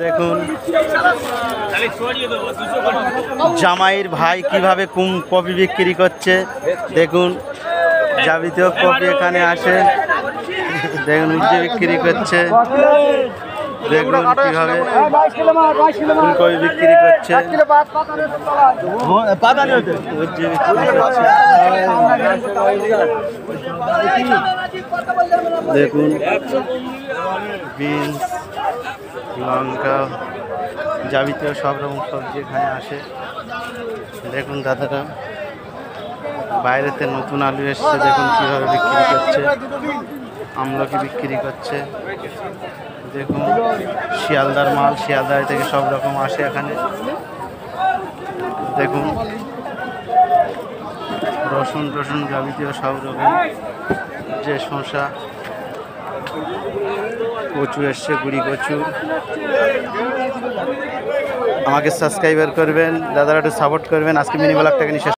দেখুন জামাইয়ের ভাই কিভাবে কপি বিক্রি করছে। দেখুন যাবতীয় কপি এখানে আসে, দেখুন উঠে বিক্রি করছে। দেখুন কিভাবে ফুলকপি বিক্রি করছে, দেখুন বিনস, লঙ্কা, যাবতীয় সব রকম সবজি এখানে আসে। দেখুন দাদারা বাইরেতে নতুন আলু এসছে, দেখুন কীভাবে বিক্রি করছে। আমলকি বিক্রি করছে। দেখুন শিয়ালদার মাল, শিয়ালদার থেকে সব রকম আসে এখানে। দেখুন রসুন টসুন যাবতীয় সব রকম, যে শসা, কচু এসছে, গুড়ি কচু। আমাকে সাবস্ক্রাইবার করবেন দাদারা, একটু সাপোর্ট করবেন। আজকে মিনি ব্লগটাকে নিয়ে